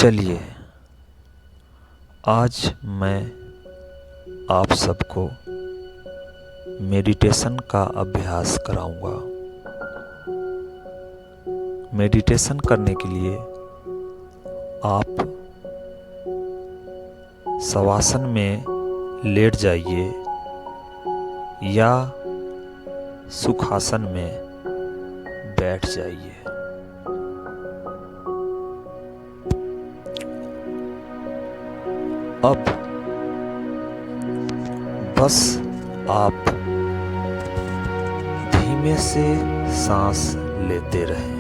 चलिए आज मैं आप सबको मेडिटेशन का अभ्यास कराऊंगा। मेडिटेशन करने के लिए आप शवासन में लेट जाइए या सुखासन में बैठ जाइए। अब बस आप धीमे से सांस लेते रहें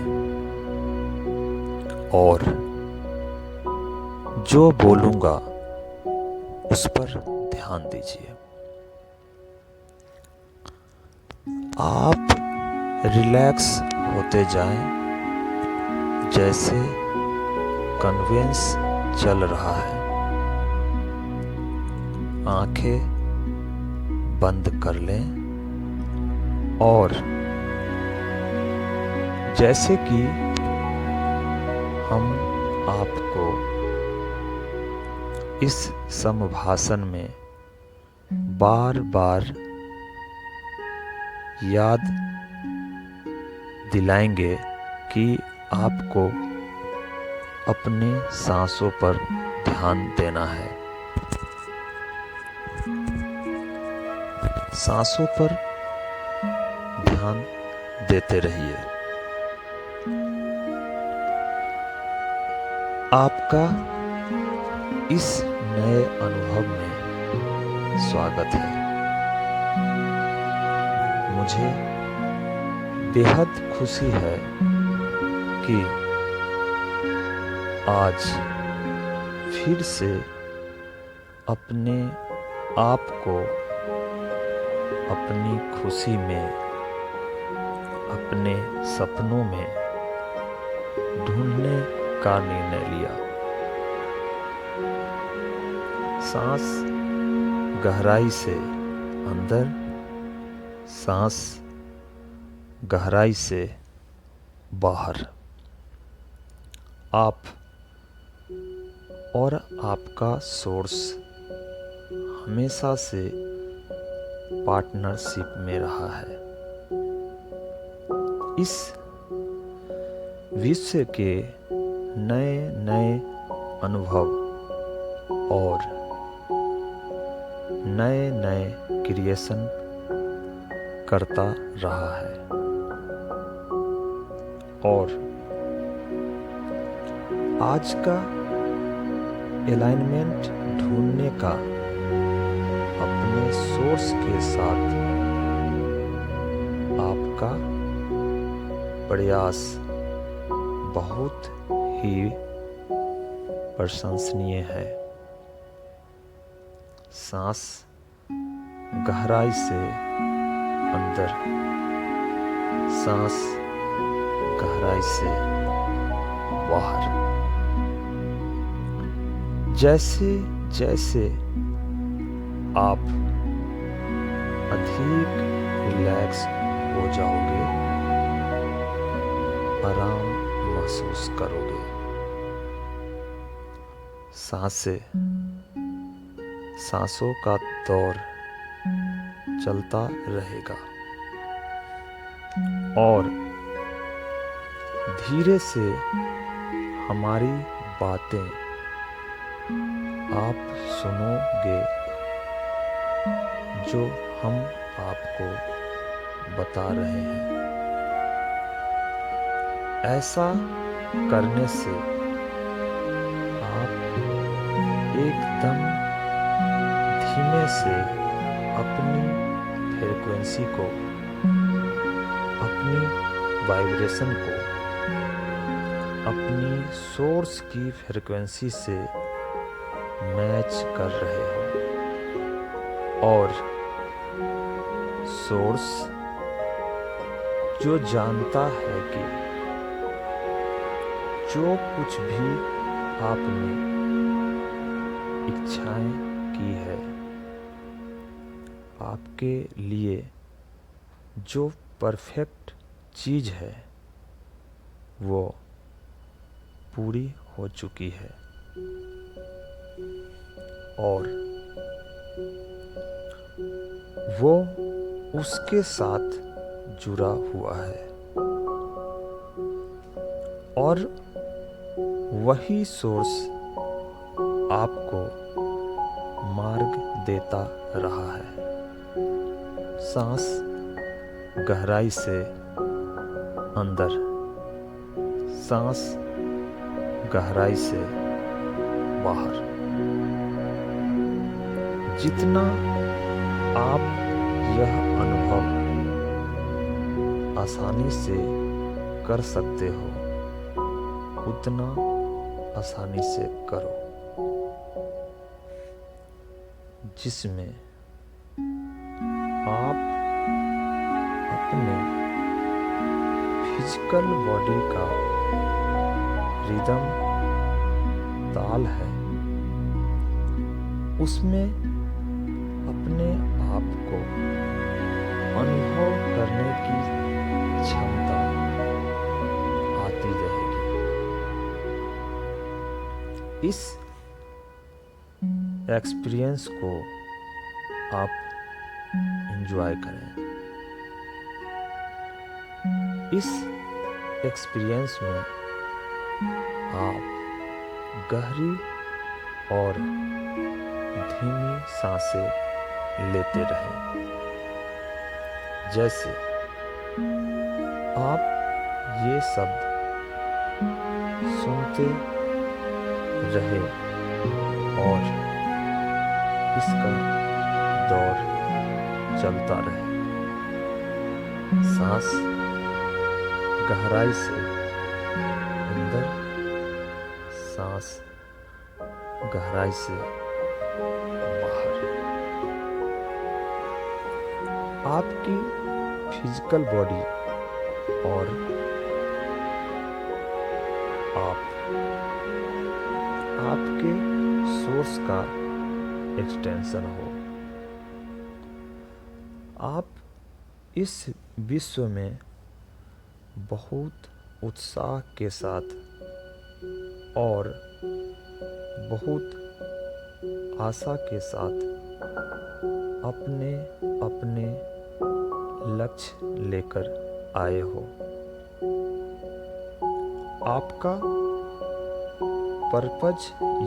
और जो बोलूंगा उस पर ध्यान दीजिए। आप रिलैक्स होते जाएं जैसे कन्वेंस चल रहा है। आंखें बंद कर लें और जैसे कि हम आपको इस समभाषण में बार बार याद दिलाएंगे कि आपको अपने सांसों पर ध्यान देना है। सांसों पर ध्यान देते रहिए। आपका इस नए अनुभव में स्वागत है। मुझे बेहद खुशी है कि आज फिर से अपने आप को अपनी खुशी में, अपने सपनों में ढूंढने का निर्णय लिया। सांस गहराई से अंदर, सांस गहराई से बाहर। आप और आपका सोर्स हमेशा से पार्टनरशिप में रहा है। इस विश्व के नए नए अनुभव और नए नए क्रिएशन करता रहा है और आज का अलाइनमेंट ढूंढने का अपने सोर्स के साथ आपका प्रयास बहुत ही प्रशंसनीय है। सांस गहराई से अंदर, सांस गहराई से बाहर। जैसे जैसे आप अधिक रिलैक्स हो जाओगे, आराम महसूस करोगे। सांसों का दौर चलता रहेगा और धीरे से हमारी बातें आप सुनोगे जो हम आपको बता रहे हैं। ऐसा करने से आप एकदम धीमे से अपनी फ्रीक्वेंसी को, अपनी वाइब्रेशन को अपनी सोर्स की फ्रीक्वेंसी से मैच कर रहे हो और सोर्स जो जानता है कि जो कुछ भी आपने इच्छाएं की है, आपके लिए जो परफेक्ट चीज है वो पूरी हो चुकी है। और वो उसके साथ जुड़ा हुआ है और वही सोर्स आपको मार्ग देता रहा है। सांस गहराई से अंदर, सांस गहराई से बाहर। जितना आप यह अनुभव आसानी से कर सकते हो, उतना आसानी से करो, जिसमें आप अपने फिजिकल बॉडी का रिदम, ताल है, उसमें अपने आप को अनुभव करने की क्षमता आती रहेगी। इस एक्सपीरियंस को आप एंजॉय करें। इस एक्सपीरियंस में आप गहरी और धीमी सांसें लेते रहें। जैसे आप ये शब्द सुनते रहे और इसका दौर चलता रहे। सांस गहराई से अंदर, सांस गहराई से बाहर। आपकी फिजिकल बॉडी और आप आपके सोर्स का एक्सटेंशन हो। आप इस विश्व में बहुत उत्साह के साथ और बहुत आशा के साथ अपने अपने लक्ष्य लेकर आए हो। आपका पर्पज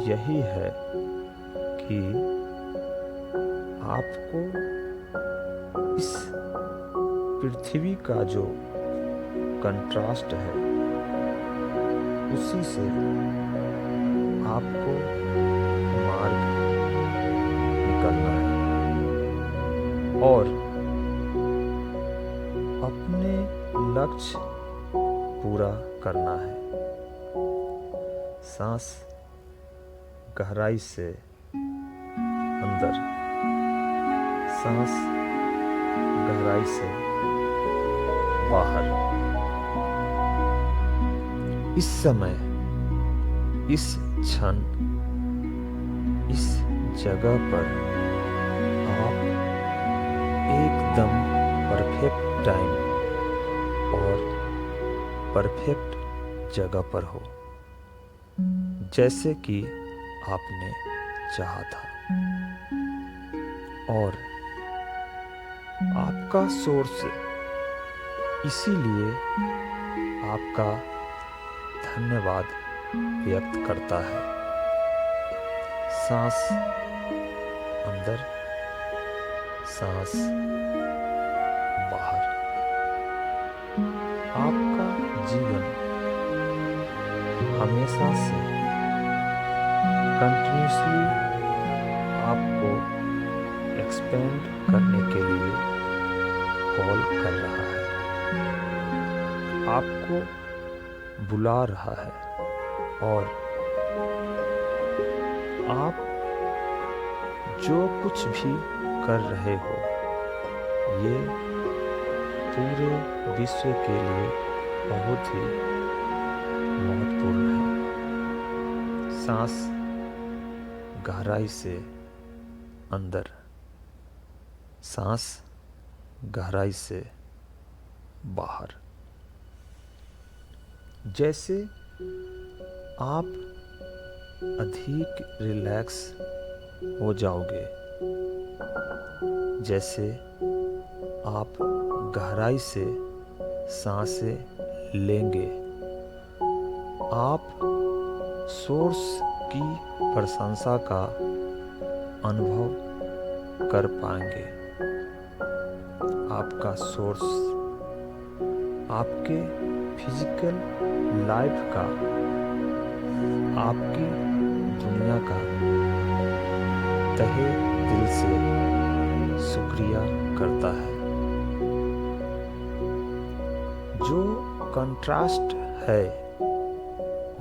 यही है कि आपको इस पृथ्वी का जो कंट्रास्ट है, उसी से आपको मार्ग निकलना है और अपने लक्ष्य पूरा करना है। सांस गहराई से अंदर, सांस गहराई से बाहर। इस समय, इस क्षण, इस जगह पर आप एकदम परफेक्ट टाइम और परफेक्ट जगह पर हो, जैसे कि आपने चाहा था। और आपका सोर्स इसीलिए आपका धन्यवाद व्यक्त करता है। सांस अंदर, सांस बाहर। आपका जीवन हमेशा से कंटिन्यूसली आपको एक्सपेंड करने के लिए कॉल कर रहा है, आपको बुला रहा है और आप जो कुछ भी कर रहे हो, ये पूरे विश्व के लिए बहुत ही महत्वपूर्ण है। सांस गहराई से अंदर, सांस गहराई से बाहर। जैसे आप अधिक रिलैक्स हो जाओगे। जैसे आप गहराई से सांसें लेंगे, आप सोर्स की प्रशंसा का अनुभव कर पाएंगे। आपका सोर्स आपके फिजिकल लाइफ का, आपकी दुनिया का तहे दिल से शुक्रिया करता है। जो कंट्रास्ट है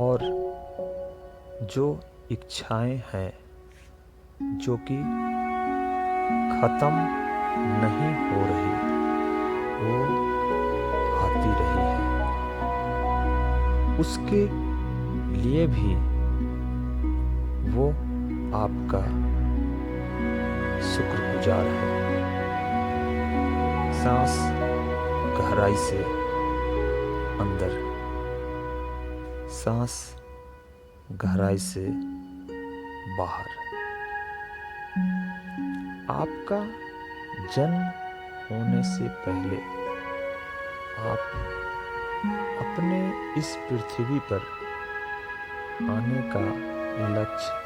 और जो इच्छाएं हैं जो कि खत्म नहीं हो रही, वो आती रही है, उसके लिए भी वो आपका शुक्रगुजार है। सांस गहराई से अंदर, सांस गहराई से बाहर। आपका जन्म होने से पहले आप अपने इस पृथ्वी पर आने का लक्ष्य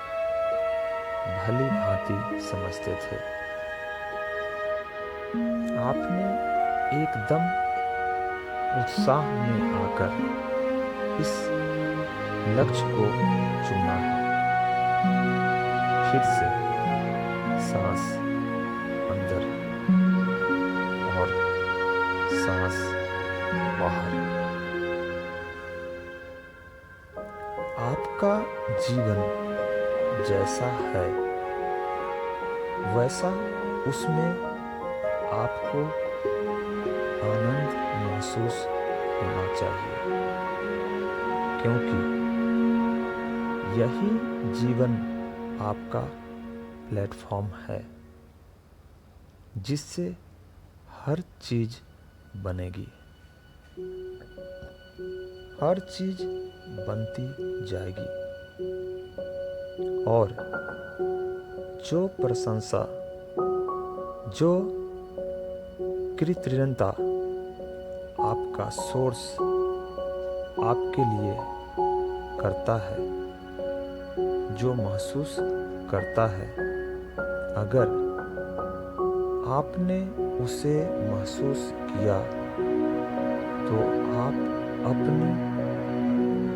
भली भांति समझते थे। आपने एकदम उत्साह में आकर इस लक्ष्य को चुना है। फिर से सांस अंदर और सांस बाहर। आपका जीवन जैसा है वैसा उसमें आपको आनंद महसूस होना चाहिए, क्योंकि यही जीवन आपका प्लेटफॉर्म है जिससे हर चीज बनेगी, हर चीज बनती जाएगी। और जो प्रशंसा, जो कृतज्ञता आपका सोर्स आपके लिए करता है, जो महसूस करता है, अगर आपने उसे महसूस किया तो आप अपनी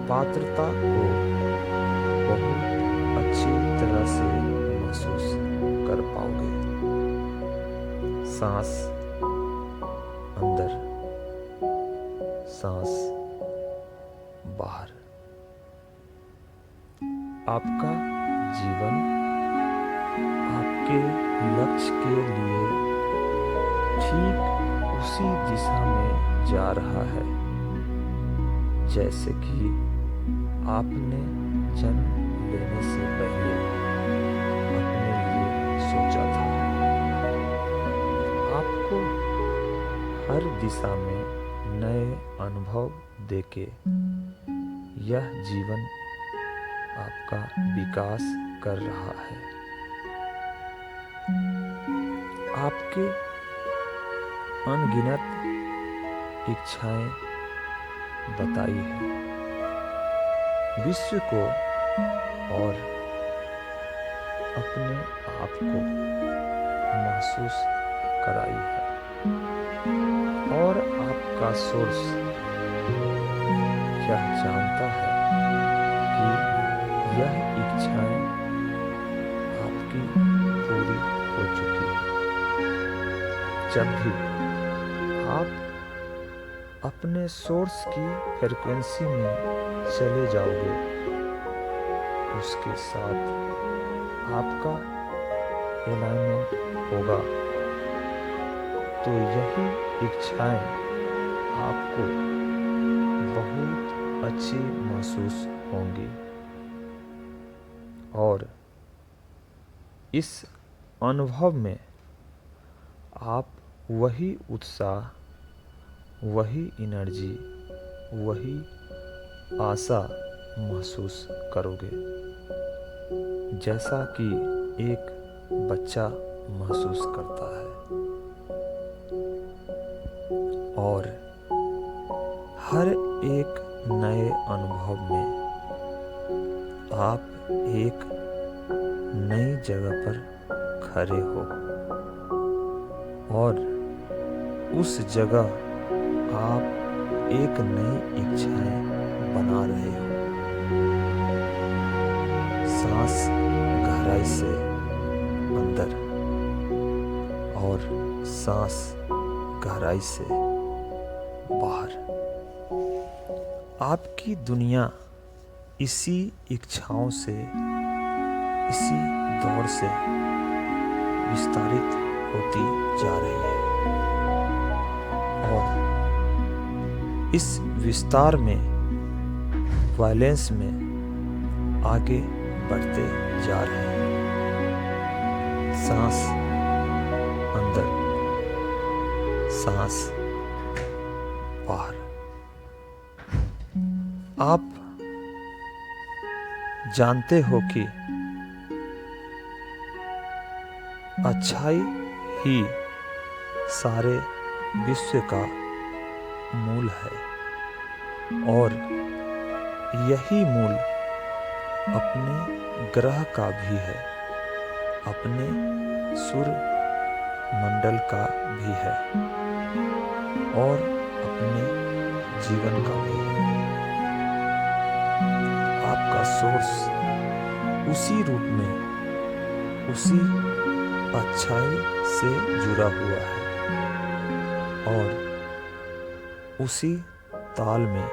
पात्रता को बहुत अच्छी तरह से महसूस कर पाओगे। सांस अंदर, सांस बाहर। आपका जीवन आपके लक्ष्य के लिए ठीक उसी दिशा में जा रहा है जैसे कि आपने जन्म लेने से पहले अपने लिए सोचा था। आपको हर दिशा में नए अनुभव देके यह जीवन आपका विकास कर रहा है। आपके अनगिनत इच्छाएं बताई है विश्व को और अपने आप को महसूस कराई है। और आपका सोर्स यह जानता है कि यह इच्छाएं आपकी पूरी हो चुकी है। जब भी आप अपने सोर्स की फ्रीक्वेंसी में चले जाओगे, उसके साथ आपका अलाइनमेंट होगा, तो यही इच्छाएं आपको बहुत अच्छी महसूस होंगी। और इस अनुभव में आप वही उत्साह, वही एनर्जी, वही आशा महसूस करोगे। जैसा कि एक बच्चा महसूस करता है। और हर एक नए अनुभव में आप एक नई जगह पर खड़े हो और उस जगह आप एक नई इच्छाएं बना रहे हो। सांस गहराई से अंदर और सांस गहराई से बाहर। आपकी दुनिया इसी इच्छाओं से, इसी दौर से विस्तारित होती जा रही है और इस विस्तार में, वायलेंस में आगे बढ़ते जा रहे हैं। सांस अंदर, सांस बाहर। आप जानते हो कि अच्छाई ही सारे विश्व का मूल है और यही मूल अपने ग्रह का भी है, अपने सूर्य मंडल का भी है और अपने जीवन का भी है। आपका सोर्स उसी रूप में, उसी अच्छाई से जुड़ा हुआ है और उसी ताल में,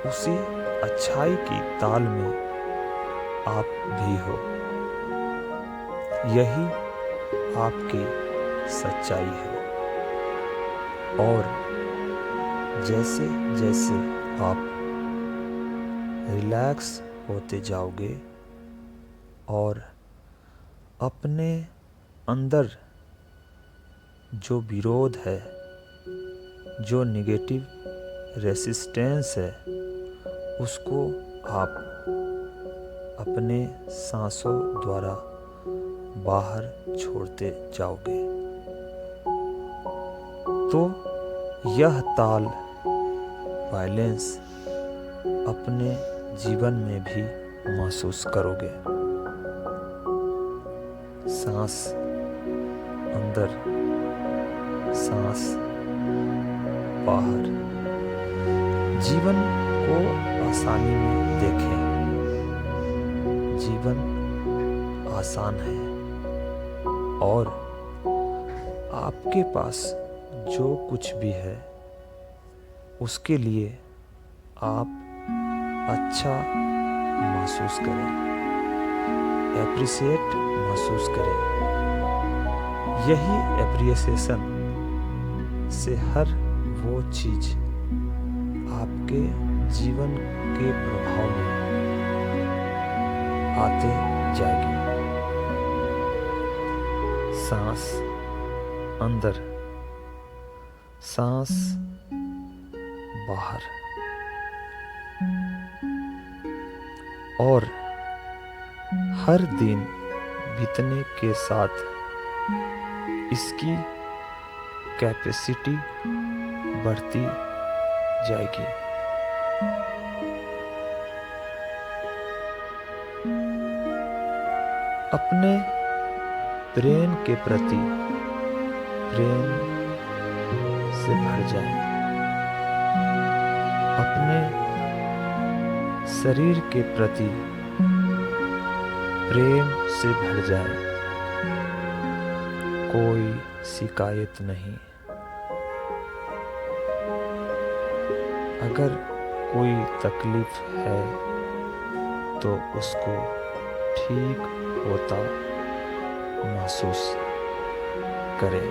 उसी अच्छाई की ताल में आप भी हो। यही आपकी सच्चाई है और जैसे जैसे आप रिलैक्स होते जाओगे और अपने अंदर जो विरोध है, जो नेगेटिव रेसिस्टेंस है, उसको आप अपने सांसों द्वारा बाहर छोड़ते जाओगे तो यह ताल, वायलेंस अपने जीवन में भी महसूस करोगे। सांस अंदर, सांस बाहर। जीवन को आसानी में देखें। जीवन आसान है और आपके पास जो कुछ भी है उसके लिए आप अच्छा महसूस करें, एप्रिशिएट महसूस करें। यही एप्रिसिएशन से हर वो चीज आपके जीवन के प्रभाव में आते जाएगी। सांस अंदर, सांस बाहर। और हर दिन बीतने के साथ इसकी कैपेसिटी बढ़ती जाएगी। अपने ब्रेन के प्रति प्रेम से भर जाए। अपने शरीर के प्रति प्रेम से भर जाए। कोई शिकायत नहीं। अगर कोई तकलीफ है तो उसको ठीक होता महसूस करें।